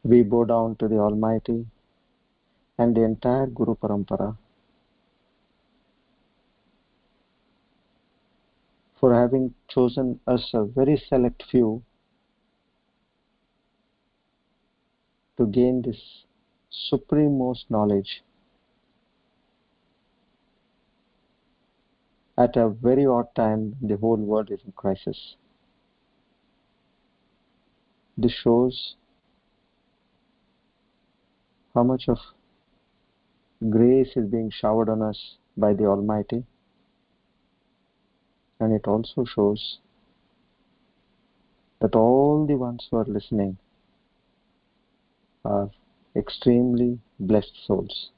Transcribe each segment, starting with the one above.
We bow down to the Almighty and the entire Guru Parampara for having chosen us, a very select few, to gain this supremost knowledge at a very odd time when the whole world is in crisis. This shows how much of grace is being showered on us by the Almighty, and it also shows that all the ones who are listening are extremely blessed souls.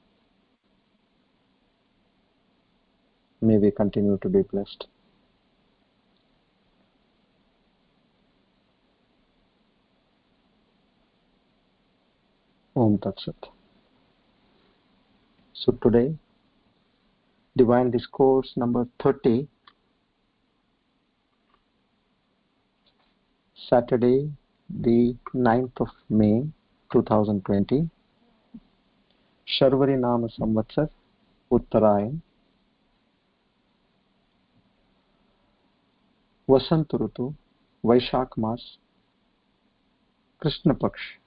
May we continue to be blessed. Om Tat Sat. So today, Divine Discourse number 30, Saturday, the 9th of May, 2020, Sharvari Nama Samvatsar, Uttarayan, Vasant Rutu, Vaishak Mas, Krishna Paksh,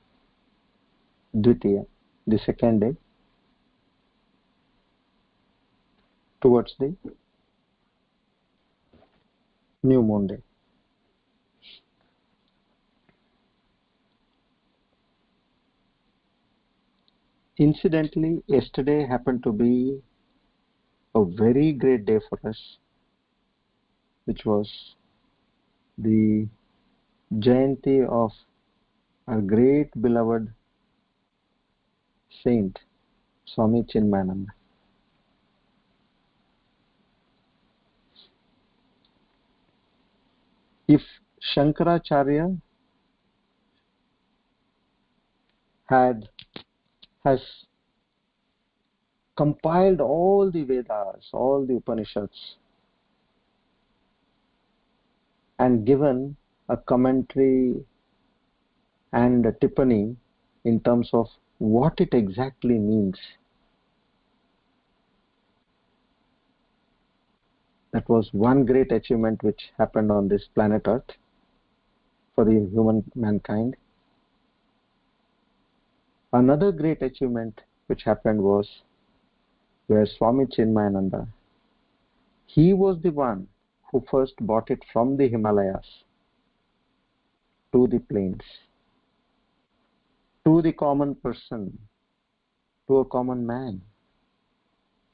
Dvitiya, the second day, towards the new moon day. Incidentally, yesterday happened to be a very great day for us, which was the Jayanti of our great beloved saint, Swami Chinmayananda. If Shankaracharya has compiled all the Vedas, all the Upanishads, and given a commentary and a tippani in terms of what it exactly means, that was one great achievement which happened on this planet Earth for the mankind. Another great achievement which happened was where Swami Chinmayananda, he was the one who first brought it from the Himalayas to the plains, to the common person, to a common man,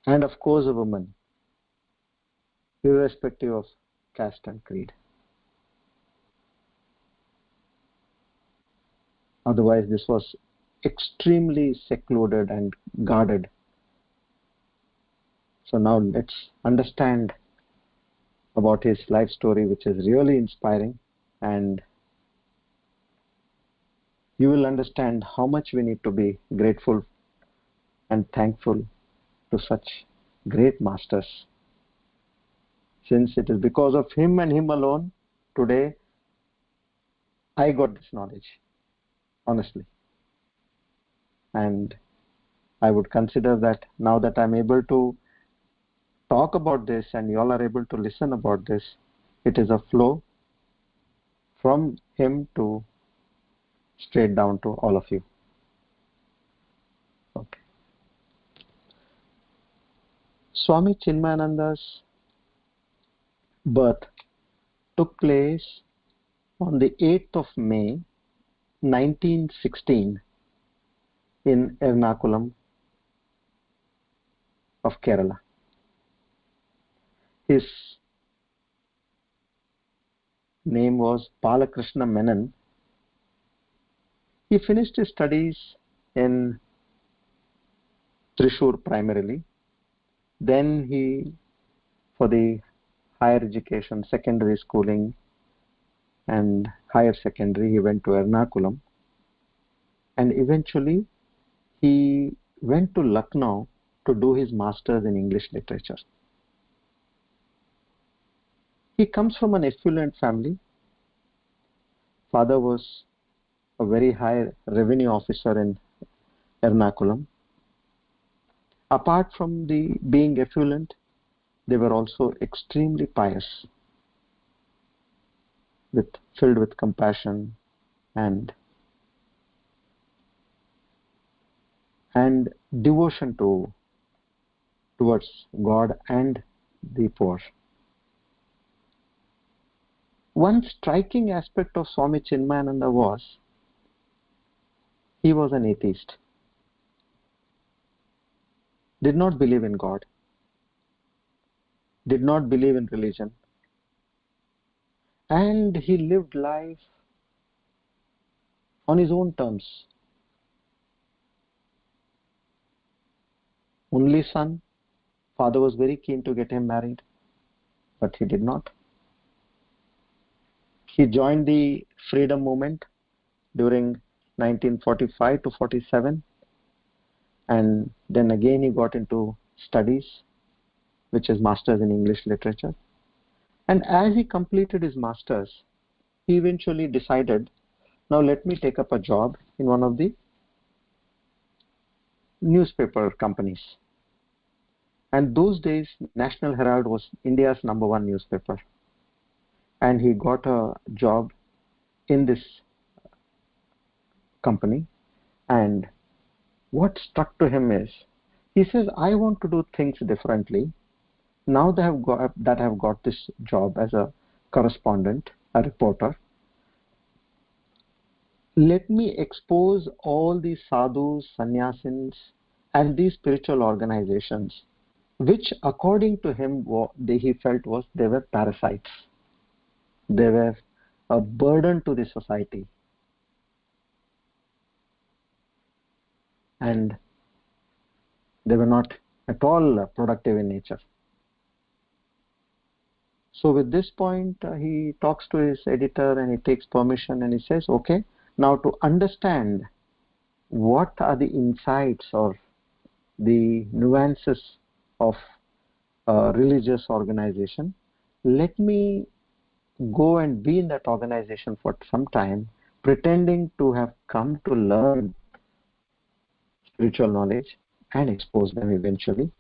and of course a woman, irrespective of caste and creed. Otherwise, this was extremely secluded and guarded. So now let's understand about his life story, which is really inspiring, and you will understand how much we need to be grateful and thankful to such great masters, since it is because of him and him alone today I got this knowledge, honestly. And I would consider that now that I'm able to talk about this and you all are able to listen about this, it is a flow from him to straight down to all of you. Okay. Swami Chinmayananda's birth took place on the 8th of May 1916 in Ernakulam of Kerala. His name was Balakrishna Menon. He finished his studies in Thrissur primarily. Then he, for the higher education, secondary schooling and higher secondary, he went to Ernakulam. And eventually he went to Lucknow to do his master's in English literature. He comes from an affluent family. Father was a very high revenue officer in Ernakulam. Apart from the being affluent, they were also extremely pious, filled with compassion and devotion towards God and the poor. One striking aspect of Swami Chinmayananda was he was an atheist, did not believe in God, did not believe in religion, and he lived life on his own terms. Only son, father was very keen to get him married, but he did not. He joined the freedom movement during 1945 to 47, and then again he got into studies, which is Masters in English Literature. And as he completed his Masters, he eventually decided, now let me take up a job in one of the newspaper companies. And those days, National Herald was India's #1 newspaper. And he got a job in this company. And what struck to him is, he says, I want to do things differently. Now that I have got this job as a correspondent, a reporter, let me expose all these sadhus, sannyasins, and these spiritual organizations, which according to him, he felt was they were parasites. They were a burden to the society. And they were not at all productive in nature. So with this point, he talks to his editor and he takes permission and he says, okay, now to understand what are the insights or the nuances of a religious organization, let me go and be in that organization for some time, pretending to have come to learn spiritual knowledge and expose them eventually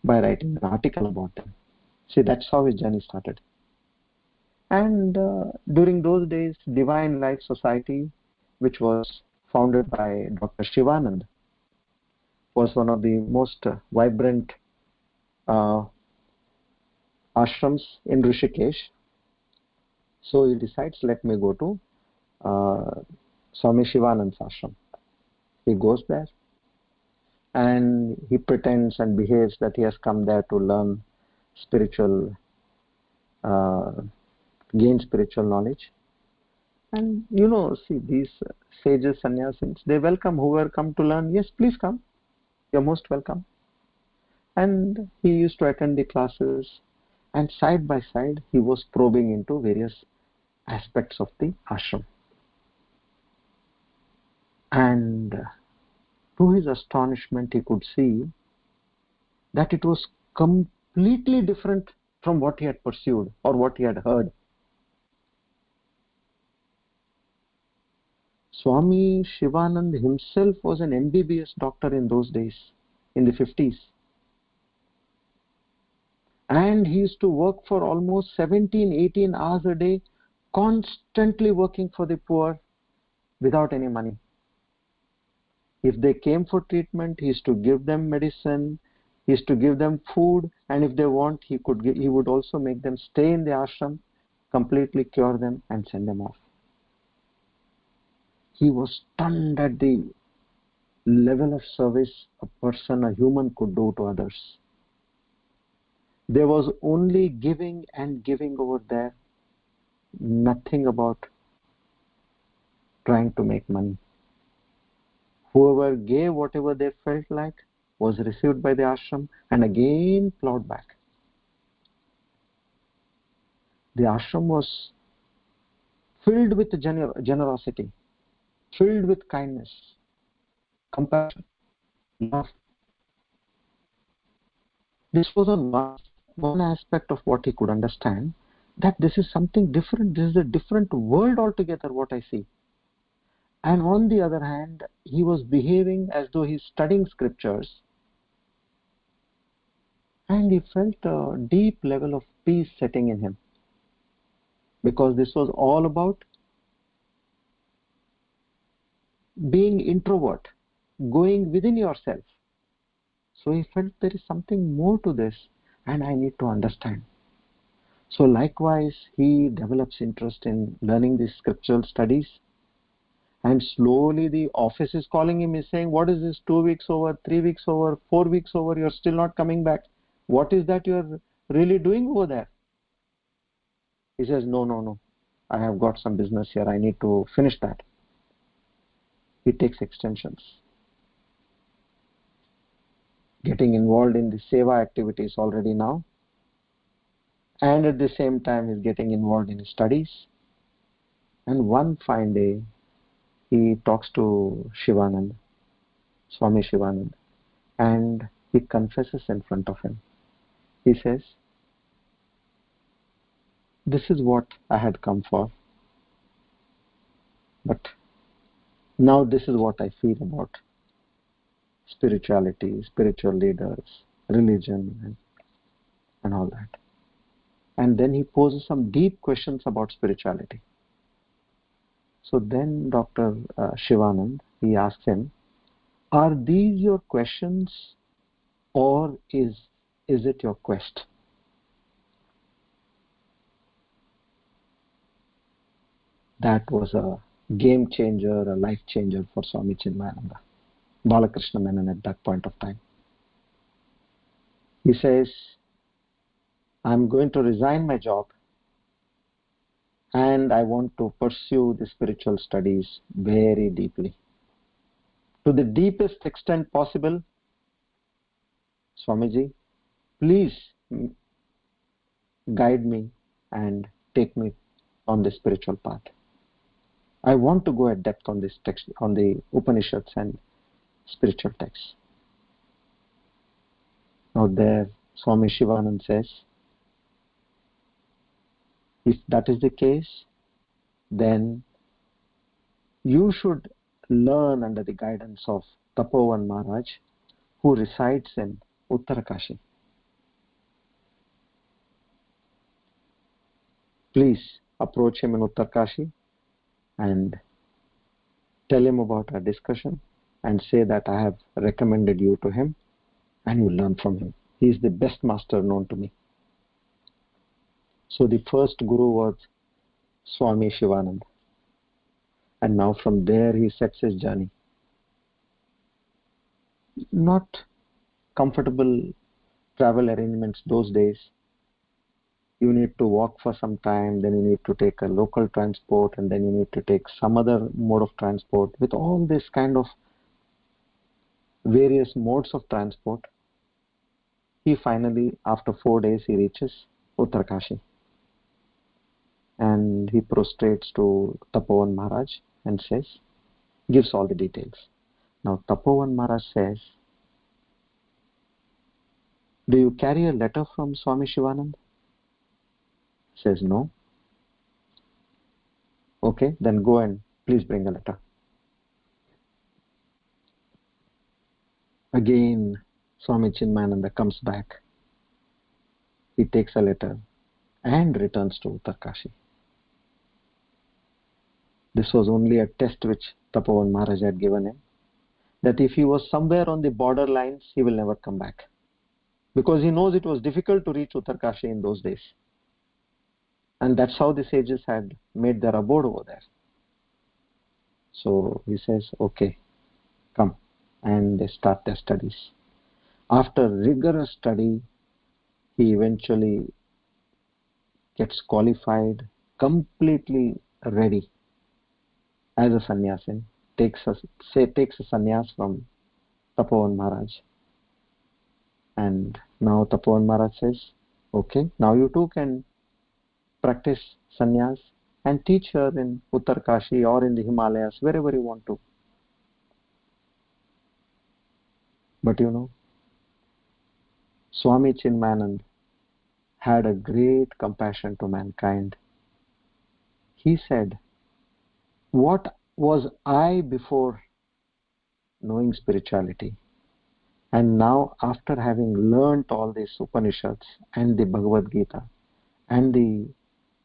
by writing an article about them. See, that's how his journey started. And during those days, Divine Life Society, which was founded by Dr. Shivanand, was one of the most vibrant ashrams in Rishikesh. So he decides, let me go to Swami Shivanand's ashram. He goes there and he pretends and behaves that he has come there to learn spiritual, gain spiritual knowledge. And see, these sages, sannyasins, they welcome whoever come to learn. Yes, please come. You're most welcome. And he used to attend the classes, and side by side, he was probing into various aspects of the ashram. And to his astonishment, he could see that it was completely different from what he had pursued or what he had heard. Swami Shivanand himself was an MBBS doctor in those days, in the 50s. And he used to work for almost 17, 18 hours a day, constantly working for the poor without any money. If they came for treatment, he used to give them medicine, he used to give them food, and if they want, he would also make them stay in the ashram, completely cure them and send them off. He was stunned at the level of service a human could do to others. There was only giving and giving over there, nothing about trying to make money. Whoever gave whatever they felt like was received by the ashram and again plowed back. The ashram was filled with generosity, filled with kindness, compassion, love. This was one aspect of what he could understand, that this is something different. This is a different world altogether, what I see. And on the other hand, he was behaving as though he's studying scriptures, and he felt a deep level of peace setting in him, because this was all about being introvert, going within yourself. So he felt there is something more to this, and I need to understand. So likewise, he develops interest in learning these scriptural studies, and slowly the office is calling him, is saying, what is this, 2 weeks over, 3 weeks over, 4 weeks over, you're still not coming back? What is that you're really doing over there? He says, no, I have got some business here, I need to finish that. He takes extensions, getting involved in the seva activities already now, and at the same time is getting involved in his studies. And one fine day, he talks to Shivanand, Swami Shivanand, and he confesses in front of him. He says, this is what I had come for, but now this is what I feel about spirituality, spiritual leaders, religion, and all that. And then he poses some deep questions about spirituality. So then Dr. Shivanand, he asks him, are these your questions, or is it your quest? That was a game changer, a life changer for Swami Chinmayananda, Balakrishna Menon at that point of time. He says, I'm going to resign my job, and I want to pursue the spiritual studies very deeply. To the deepest extent possible, Swamiji, please guide me and take me on the spiritual path. I want to go at depth on this text, on the Upanishads and spiritual texts. Now there, Swami Shivanand says, if that is the case, then you should learn under the guidance of Tapovan Maharaj, who resides in Uttarakashi. Please approach him in Uttarakashi and tell him about our discussion and say that I have recommended you to him, and you learn from him. He is the best master known to me. So the first guru was Swami Shivanand, and now from there he sets his journey. Not comfortable travel arrangements those days. You need to walk for some time, then you need to take a local transport, and then you need to take some other mode of transport. With all this kind of various modes of transport, he finally, after 4 days, he reaches Uttarakashi. And he prostrates to Tapovan Maharaj and says, gives all the details. Now Tapovan Maharaj says, do you carry a letter from Swami Shivanand? Says no. Okay, then go and please bring a letter. Again, Swami Chinmayananda comes back. He takes a letter and returns to Uttarakashi. This was only a test which Tapovan Maharaj had given him, that if he was somewhere on the borderlines, he will never come back. Because he knows it was difficult to reach Uttarakashi in those days. And that's how the sages had made their abode over there. So he says, okay, come. And they start their studies. After rigorous study, he eventually gets qualified, completely ready as a sannyasin, takes a sannyas from Tapovan Maharaj. And now Tapovan Maharaj says, okay, now you too can practice sannyas and teach her in Uttarakashi or in the Himalayas, wherever you want to. But you know, Swami Chinmayananda had a great compassion to mankind. He said, what was I before knowing spirituality? And now, after having learnt all these Upanishads and the Bhagavad Gita and the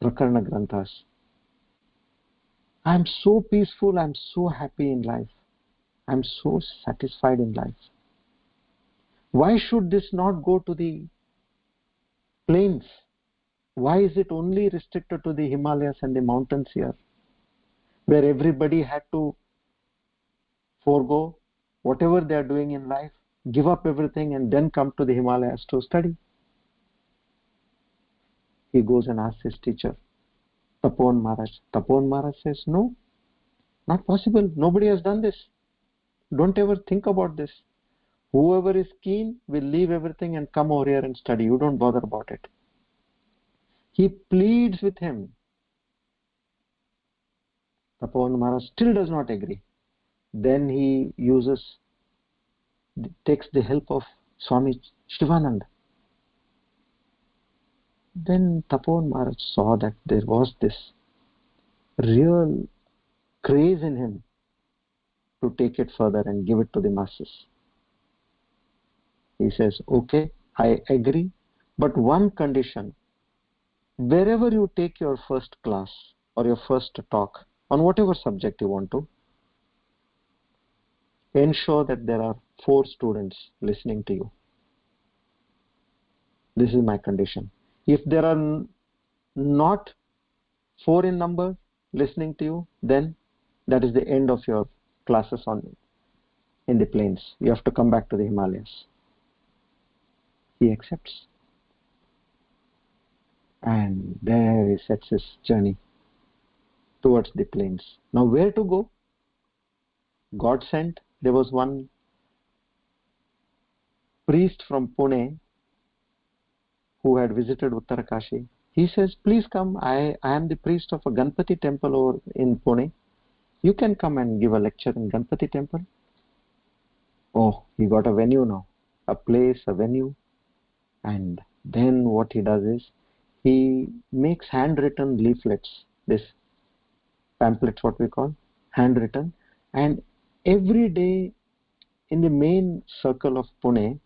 Prakarana Granthas, I'm so peaceful, I'm so happy in life, I'm so satisfied in life. Why should this not go to the plains? Why is it only restricted to the Himalayas and the mountains here, where everybody had to forego whatever they are doing in life, give up everything, and then come to the Himalayas to study? He goes and asks his teacher, Tapon Maharaj. Tapon Maharaj says, no, not possible. Nobody has done this. Don't ever think about this. Whoever is keen will leave everything and come over here and study. You don't bother about it. He pleads with him. Tapon Maharaj still does not agree. Then he takes the help of Swami Shivananda. Then Tapon Maharaj saw that there was this real craze in him to take it further and give it to the masses. He says, okay, I agree, but one condition. Wherever you take your first class or your first talk on whatever subject you want to, ensure that there are 4 students listening to you. This is my condition. If there are not 4 in number listening to you, then that is the end of your classes in the plains. You have to come back to the Himalayas. He accepts. And there he sets his journey towards the plains. Now where to go? God sent. There was one priest from Pune who had visited Uttarakashi. He says, please come. I am the priest of a Ganpati temple over in Pune. You can come and give a lecture in Ganpati temple. Oh, he got a venue now. A place, a venue. And then what he does is, he makes handwritten leaflets, this pamphlets what we call, handwritten, and every day in the main circle of Pune,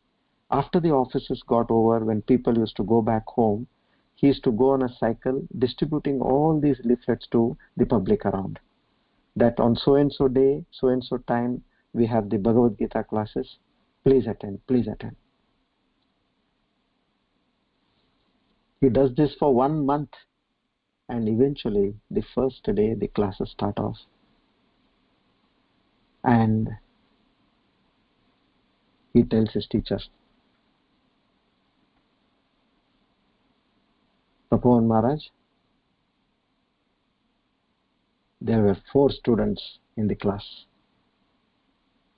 after the offices got over, when people used to go back home, he used to go on a cycle distributing all these leaflets to the public around. That on so and so day, so and so time, we have the Bhagavad Gita classes. Please attend, please attend. He does this for 1 month, and eventually the first day the classes start off, and he tells his teacher, Tapon Maharaj, there were 4 students in the class.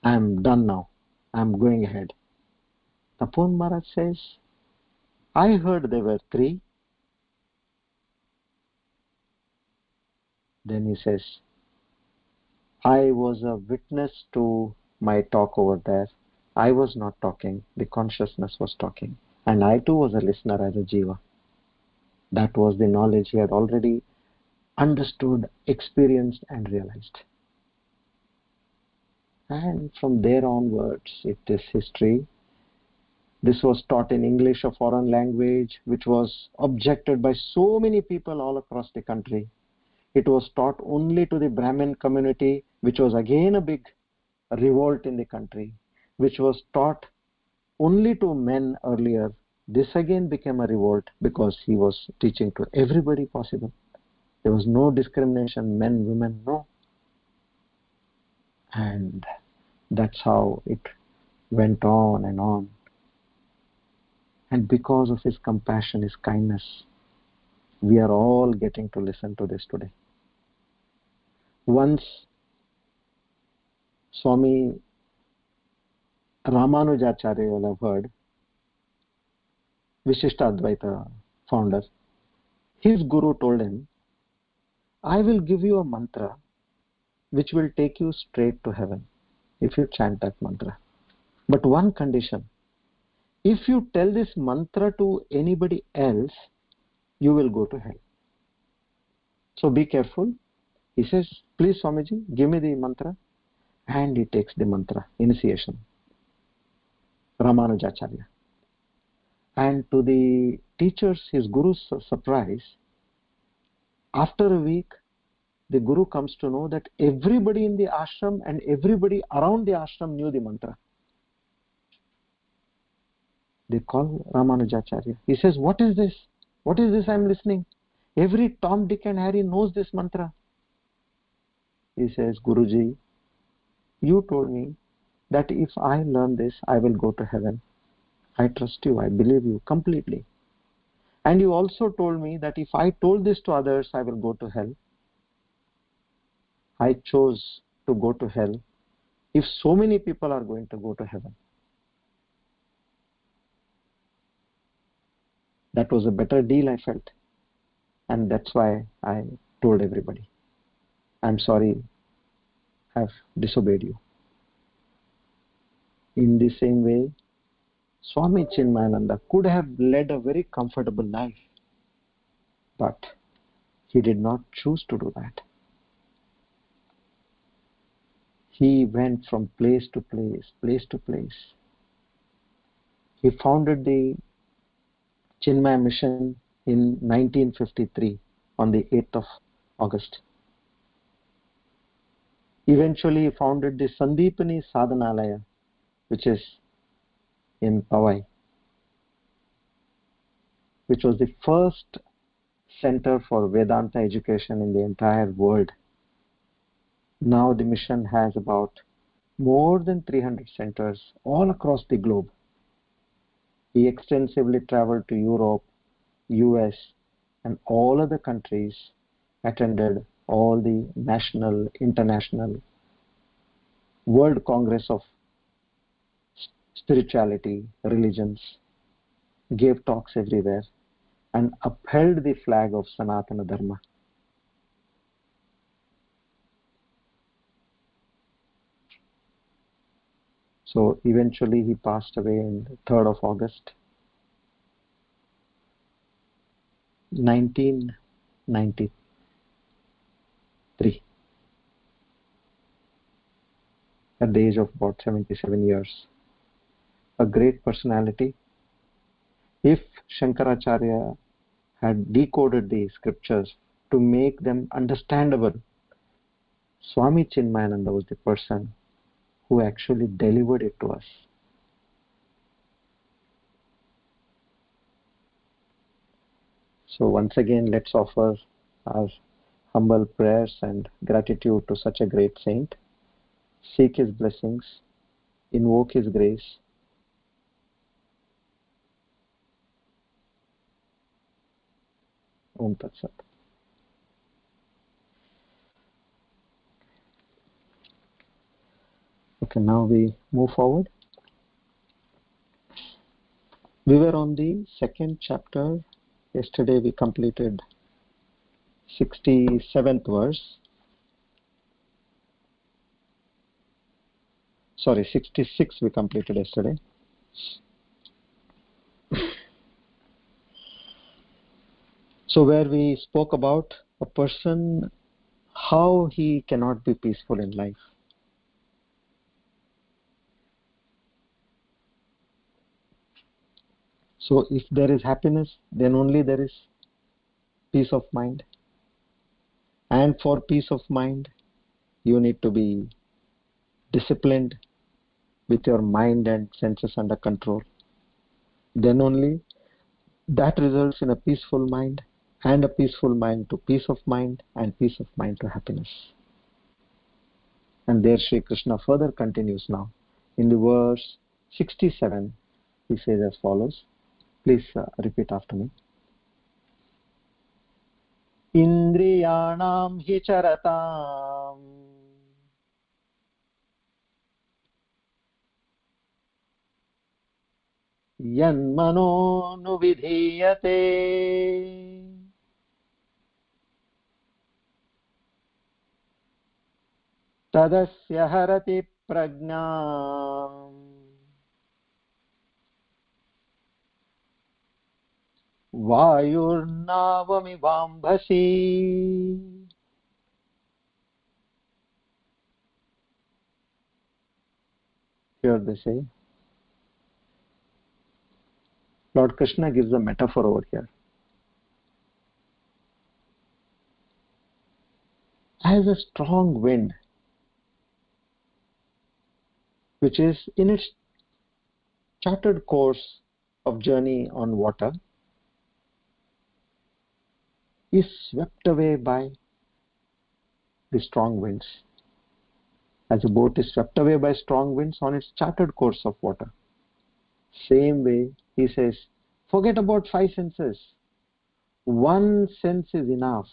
I am done now. I am going ahead. Tapon Maharaj says, I heard there were 3. Then he says, I was a witness to my talk over there. I was not talking. The consciousness was talking. And I too was a listener as a jiva. That was the knowledge he had already understood, experienced and realized. And from there onwards, it is history. This was taught in English, a foreign language, which was objected by so many people all across the country. It was taught only to the Brahmin community, which was again a big revolt in the country, which was taught only to men earlier. This again became a revolt because he was teaching to everybody possible. There was no discrimination, men, women, no. And that's how it went on and on. And because of his compassion, his kindness, we are all getting to listen to this today. Once Swami Ramanujacharya, you will have heard, Vishishta Advaita founder, his guru told him, I will give you a mantra which will take you straight to heaven if you chant that mantra. But one condition, if you tell this mantra to anybody else, you will go to hell. So be careful. He says, please Swamiji, give me the mantra. And he takes the mantra, initiation, Ramanujacharya. And to the teachers, his guru's surprise, after a week, the guru comes to know that everybody in the ashram and everybody around the ashram knew the mantra. They call Ramanujacharya. He says, what is this? What is this I am listening? Every Tom, Dick and Harry knows this mantra. He says, Guruji, you told me that if I learn this, I will go to heaven. I trust you. I believe you completely. And you also told me that if I told this to others, I will go to hell. I chose to go to hell if so many people are going to go to heaven. That was a better deal, I felt. And that's why I told everybody. I'm sorry I've disobeyed you. In the same way, Swami Chinmayananda could have led a very comfortable life, but he did not choose to do that. He went from place to place, place to place. He founded the Chinmaya Mission in 1953 on the 8th of August. Eventually, he founded the Sandipani Sadhanalaya, which is in Powai, which was the first center for Vedanta education in the entire world. Now the mission has about more than 300 centers all across the globe. He extensively traveled to Europe, US, and all other countries, attended all the national, international, World Congress of Spirituality, Religions, gave talks everywhere, and upheld the flag of Sanatana Dharma. So eventually he passed away on the 3rd of August, 1993, at the age of about 77 years. A great personality. If Shankaracharya had decoded the scriptures to make them understandable, Swami Chinmayananda was the person who actually delivered it to us. So once again, let's offer our humble prayers and gratitude to such a great saint, seek his blessings, invoke his grace. Om Tat Sat. Okay, now we move forward. We were on the second chapter. Yesterday we completed 67th verse. Sorry, 66 we completed yesterday. So where we spoke about a person, how he cannot be peaceful in life. So if there is happiness, then only there is peace of mind. And for peace of mind, you need to be disciplined with your mind and senses under control. Then only that results in a peaceful mind, and a peaceful mind to peace of mind, and peace of mind to happiness. And there Sri Krishna further continues now. In the verse 67, he says as follows. Please repeat after me. Indriyanam hi charatam yanmano nuvidhiyate tadasya harati prajnam vayurnavami vambhasi Here they say, Lord Krishna gives a metaphor over here. As a strong wind, which is in its charted course of journey on water, is swept away by the strong winds. As a boat is swept away by strong winds on its charted course of water. Same way, he says, forget about five senses. One sense is enough.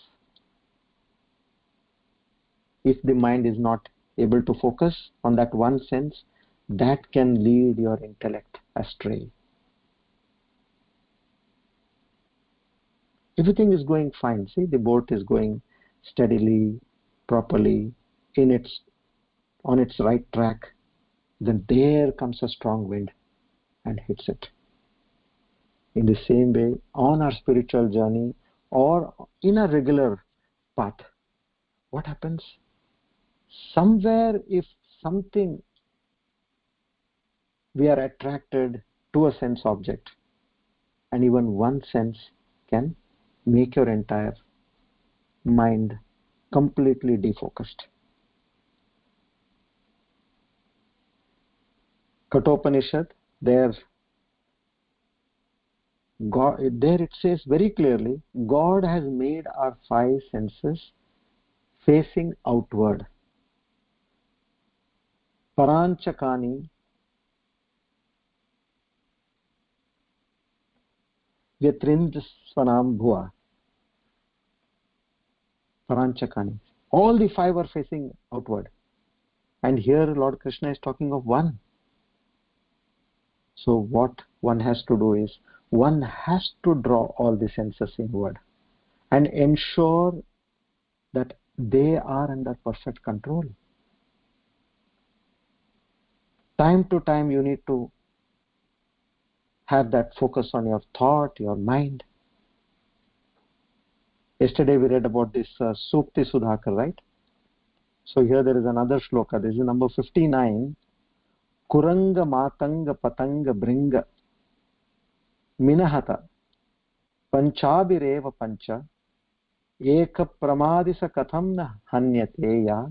If the mind is not able to focus on that one sense, that can lead your intellect astray. Everything is going fine. See, the boat is going steadily, properly, on its right track. Then there comes a strong wind and hits it. In the same way, on our spiritual journey or in a regular path, what happens? Somewhere, if something, we are attracted to a sense object, and even one sense can make your entire mind completely defocused. Kathopanishad, there it says very clearly, God has made our five senses facing outward. Paranchakani Vyatrindasvanam Bhuva. Paranchakani. All the five are facing outward. And here Lord Krishna is talking of one. So what one has to do is, one has to draw all the senses inward and ensure that they are under perfect control. Time to time you need to have that focus on your thought, your mind. Yesterday we read about this Sukti Sudhakar, right? So here there is another shloka. This is number 59. Kuranga matanga patanga bringa minahata panchabireva pancha eka pramadisa katham na hanyate ya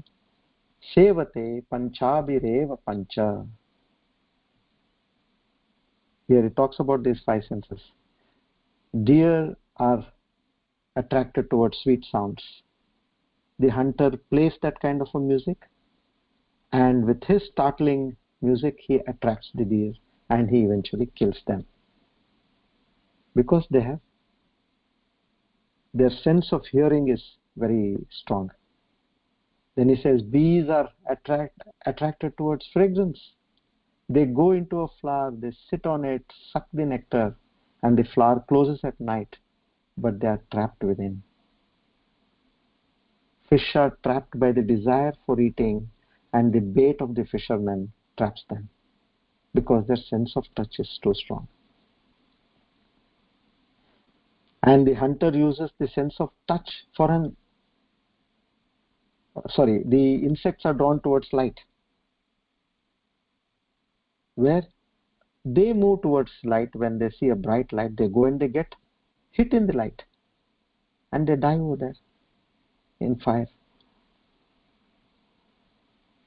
sevate panchabireva pancha. Here it talks about these five senses. Deer are attracted towards sweet sounds. The hunter plays that kind of a music, and with his startling music he attracts the deer and he eventually kills them, because their sense of hearing is very strong. Then he says bees are attracted towards fragrance. They go into a flower, they sit on it, suck the nectar, and the flower closes at night, but they are trapped within. Fish are trapped by the desire for eating, and the bait of the fishermen traps them, because their sense of touch is too strong. And the hunter uses the sense of touch the insects are drawn towards light, where they move towards light. When they see a bright light, they go and they get hit in the light, and they die over there in fire.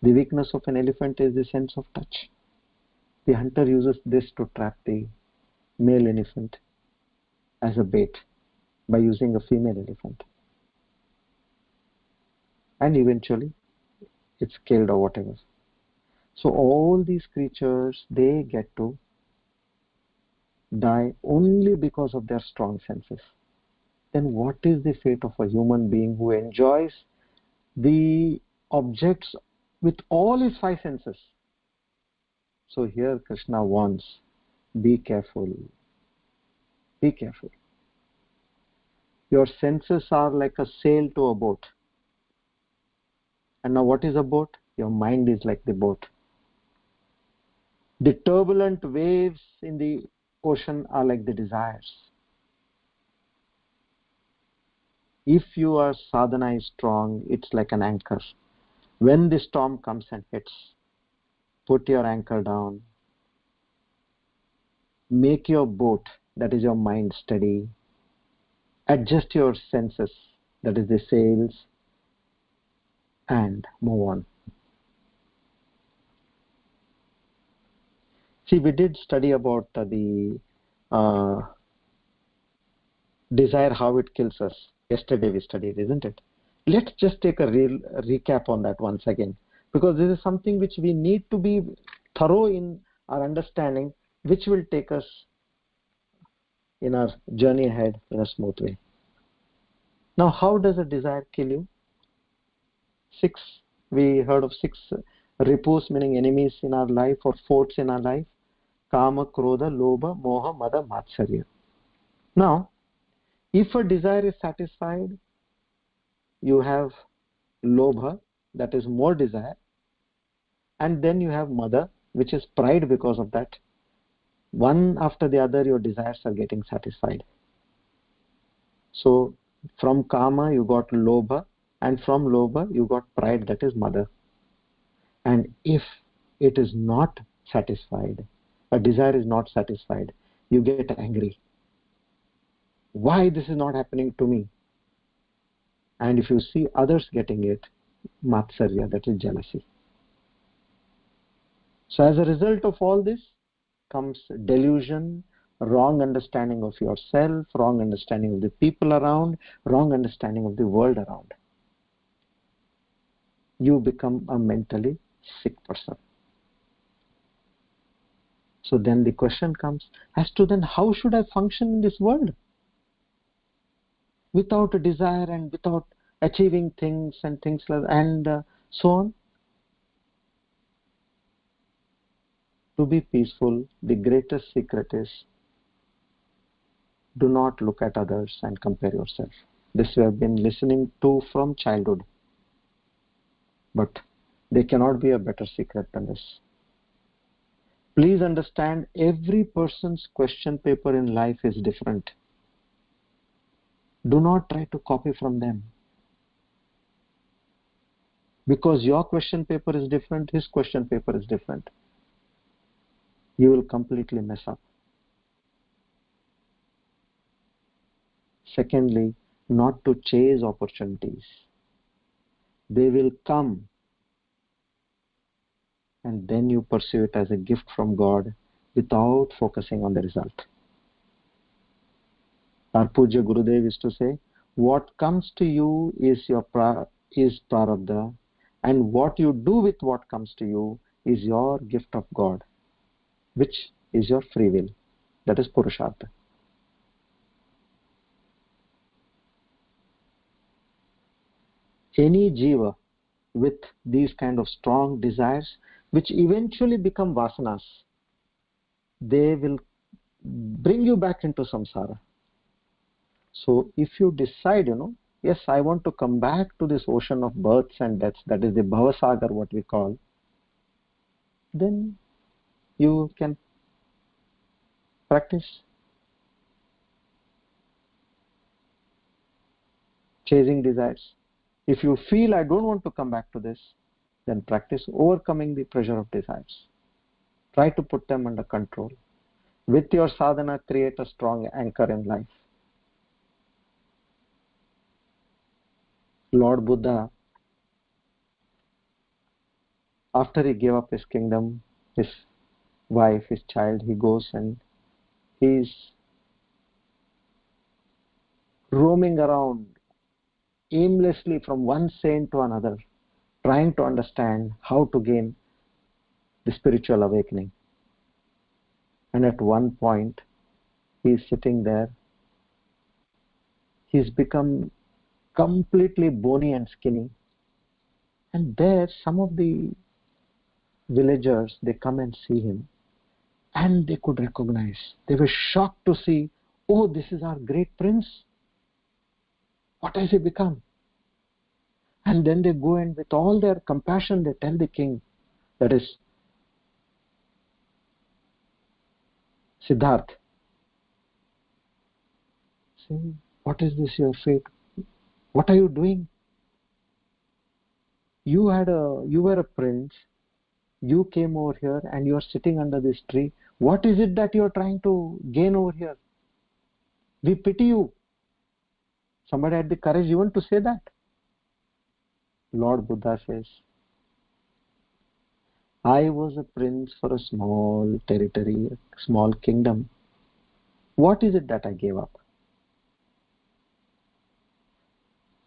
The weakness of an elephant is the sense of touch. The hunter uses this to trap the male elephant as a bait by using a female elephant. And eventually it's killed or whatever. So all these creatures, they get to die only because of their strong senses. Then what is the fate of a human being who enjoys the objects with all his five senses? So here Krishna warns, be careful. Be careful. Your senses are like a sail to a boat. And now what is a boat? Your mind is like the boat. The turbulent waves in the ocean are like the desires. If your sadhana is strong, it's like an anchor. When the storm comes and hits, put your anchor down, make your boat, that is your mind, steady, adjust your senses, that is the sails, and move on. See, we did study about the desire, how it kills us. Yesterday we studied, isn't it? Let's just take a real recap on that once again, because this is something which we need to be thorough in our understanding, which will take us in our journey ahead in a smooth way. Now, how does a desire kill you? We heard of 6 ripus, meaning enemies in our life or forts in our life. Kama, Krodha, Lobha, Moha, Mada, Matsarya. Now, if a desire is satisfied, you have Lobha, that is more desire, and then you have Mada, which is pride because of that. One after the other, your desires are getting satisfied. So, from Kama, you got Lobha, and from Lobha, you got pride, that is Mada. And if it is not satisfied, a desire is not satisfied, you get angry. Why this is not happening to me? And if you see others getting it, Matsarya, that is jealousy. So as a result of all this comes delusion, wrong understanding of yourself, wrong understanding of the people around, wrong understanding of the world around. You become a mentally sick person. So then the question comes as to then how should I function in this world? Without a desire and without achieving things and things like that, and so on. To be peaceful, the greatest secret is do not look at others and compare yourself. This we have been listening to from childhood. But there cannot be a better secret than this. Please understand, every person's question paper in life is different. Do not try to copy from them. Because your question paper is different, his question paper is different. You will completely mess up. Secondly, not to chase opportunities. They will come, and then you pursue it as a gift from God without focusing on the result. Our Puja Gurudev used to say, what comes to you is is prarabdha, and what you do with what comes to you is your gift of God, which is your free will. That is Purushartha. Any jiva with these kind of strong desires, which eventually become vasanas, they will bring you back into samsara. So if you decide, yes, I want to come back to this ocean of births and deaths, that is the Bhavasagar, what we call, then you can practice chasing desires. If you feel I don't want to come back to this, then practice overcoming the pressure of desires. Try to put them under control. With your sadhana, create a strong anchor in life. Lord Buddha, after he gave up his kingdom, his wife, his child, he goes and he's roaming around aimlessly from one saint to another, trying to understand how to gain the spiritual awakening. And at one point, he's sitting there. He's become completely bony and skinny. And there, some of the villagers, they come and see him. And they could recognize. They were shocked to see, oh, this is our great prince. What has he become? And then they go and with all their compassion, they tell the king, that is Siddhartha, say, what is this your fate? What are you doing? You were a prince, You came over here and you are sitting under this tree. What is it that you are trying to gain over here? We pity you. Somebody had the courage even to say that. Lord Buddha says, I was a prince for a small territory, a small kingdom. What is it that I gave up?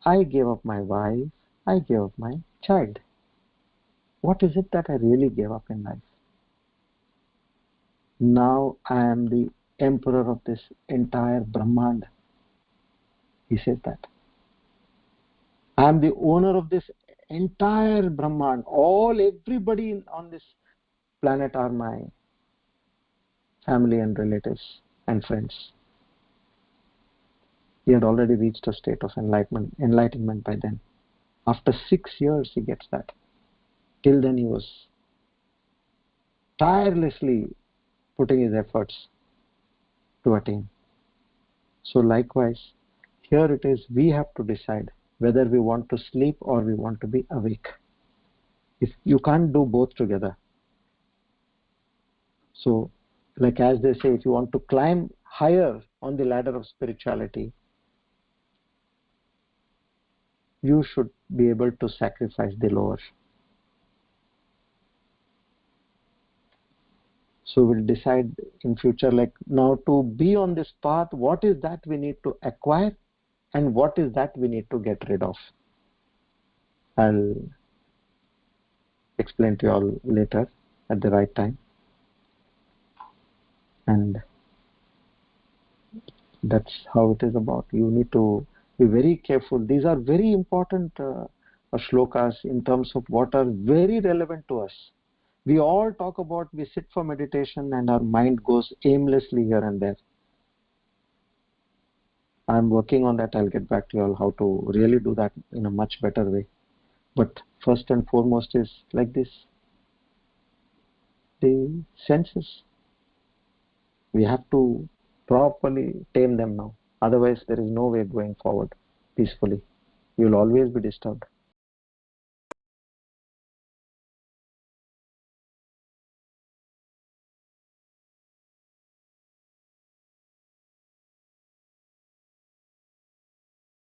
I gave up my wife. I gave up my child. What is it that I really gave up in life? Now I am the emperor of this entire Brahmand. He says that. I am the owner of this entire Brahmand. Everybody on this planet are my family and relatives and friends. He had already reached a state of enlightenment by then. After 6 years, he gets that. Till then, he was tirelessly putting his efforts to attain. So likewise, here it is, we have to decide whether we want to sleep or we want to be awake. If you can't do both together. So, like as they say, if you want to climb higher on the ladder of spirituality, you should be able to sacrifice the lower. So we'll decide in future, like now, to be on this path, what is that we need to acquire and what is that we need to get rid of. I'll explain to you all later at the right time. And that's how it is about. You need to be very careful. These are very important shlokas in terms of what are very relevant to us. We all talk about, we sit for meditation and our mind goes aimlessly here and there. I'm working on that. I'll get back to you all how to really do that in a much better way. But first and foremost is like this. The senses. We have to properly tame them now. Otherwise, there is no way going forward peacefully. You will always be disturbed.